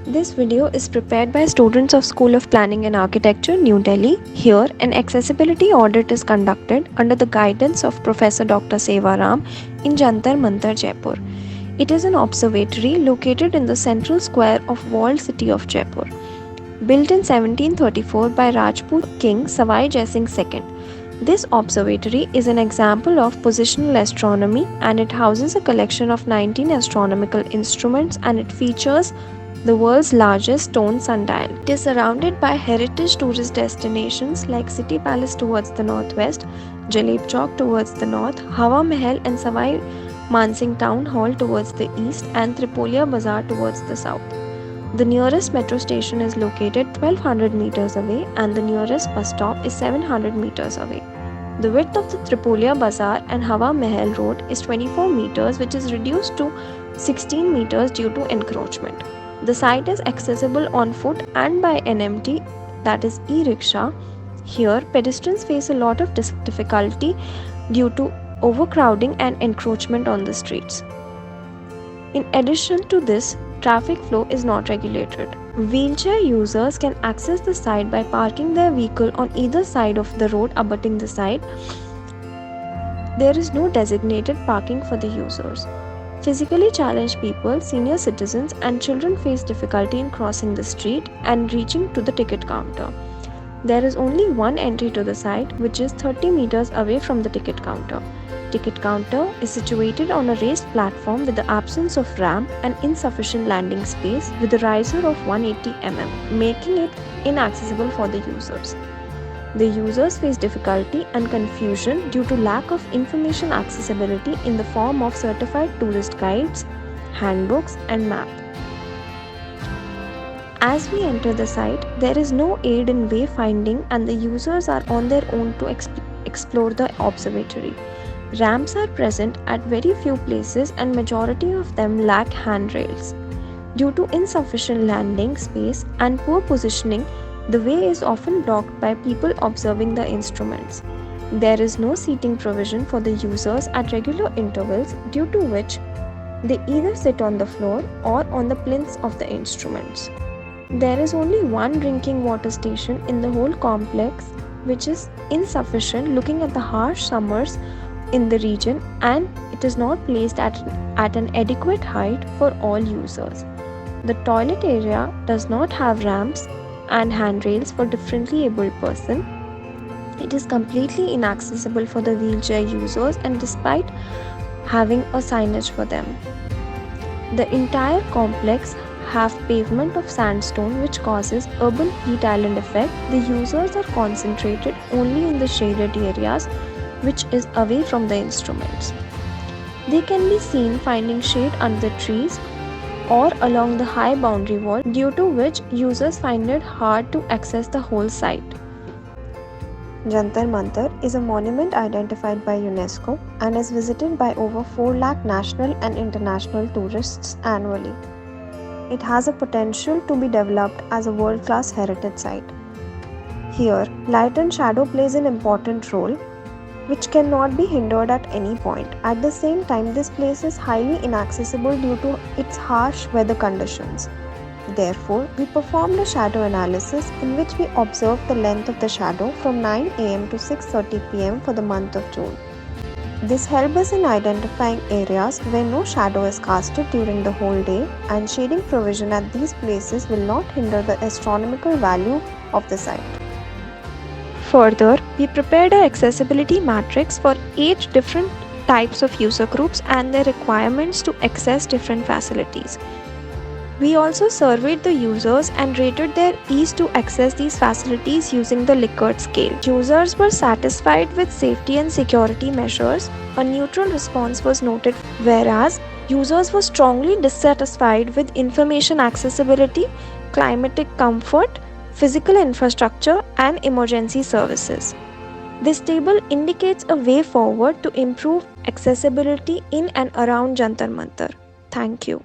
This video is prepared by students of School of Planning and Architecture, New Delhi. Here, an accessibility audit is conducted under the guidance of Professor Dr. Sewa in Jantar, Mantar, Jaipur. It is an observatory located in the central square of walled city of Jaipur. Built in 1734 by Rajput King Asawari Deshmukh II. This observatory is an example of positional astronomy and it houses a collection of 19 astronomical instruments and it features the world's largest stone sundial. It is surrounded by heritage tourist destinations like City Palace towards the northwest, Jaleb Chowk towards the north, Hawa Mahal and Savai Mansingh Town Hall towards the east and Tripolia Bazaar towards the south. The nearest metro station is located 1200 meters away and the nearest bus stop is 700 meters away. The width of the Tripolia Bazaar and Hawa Mahal Road is 24 meters, which is reduced to 16 meters due to encroachment. The site is accessible on foot and by NMT, that is e-rickshaw. Here, pedestrians face a lot of difficulty due to overcrowding and encroachment on the streets. In addition to this, traffic flow is not regulated. Wheelchair users can access the site by parking their vehicle on either side of the road abutting the site. There is no designated parking for the users. Physically challenged people, senior citizens and children face difficulty in crossing the street and reaching to the ticket counter. There is only one entry to the site, which is 30 meters away from the ticket counter. Ticket counter is situated on a raised platform with the absence of ramp and insufficient landing space with a riser of 180 mm, making it inaccessible for the users. The users face difficulty and confusion due to lack of information accessibility in the form of certified tourist guides, handbooks and map. As we enter the site, there is no aid in wayfinding and the users are on their own to explore the observatory. Ramps are present at very few places and majority of them lack handrails. Due to insufficient landing space and poor positioning, the way is often blocked by people observing the instruments. There is no seating provision for the users at regular intervals, due to which they either sit on the floor or on the plinths of the instruments. There is only one drinking water station in the whole complex, which is insufficient looking at the harsh summers in the region, and it is not placed at an adequate height for all users. The toilet area does not have ramps and handrails for differently abled person. It is completely inaccessible for the wheelchair users and despite having a signage for them. The entire complex have pavement of sandstone which causes urban heat island effect. The users are concentrated only in the shaded areas which is away from the instruments. They can be seen finding shade under the trees or along the high boundary wall, due to which users find it hard to access the whole site. Jantar Mantar is a monument identified by UNESCO and is visited by over 4 lakh national and international tourists annually. It has a potential to be developed as a world-class heritage site. Here, light and shadow plays an important role, which cannot be hindered at any point. At the same time, this place is highly inaccessible due to its harsh weather conditions. Therefore, we performed a shadow analysis in which we observed the length of the shadow from 9 am to 6:30 pm for the month of June. This helped us in identifying areas where no shadow is casted during the whole day, and shading provision at these places will not hinder the astronomical value of the site. Further, we prepared an accessibility matrix for 8 different types of user groups and their requirements to access different facilities. We also surveyed the users and rated their ease to access these facilities using the Likert scale. Users were satisfied with safety and security measures. A neutral response was noted, whereas users were strongly dissatisfied with information accessibility, climatic comfort, physical infrastructure and emergency services. This table indicates a way forward to improve accessibility in and around Jantar Mantar. Thank you.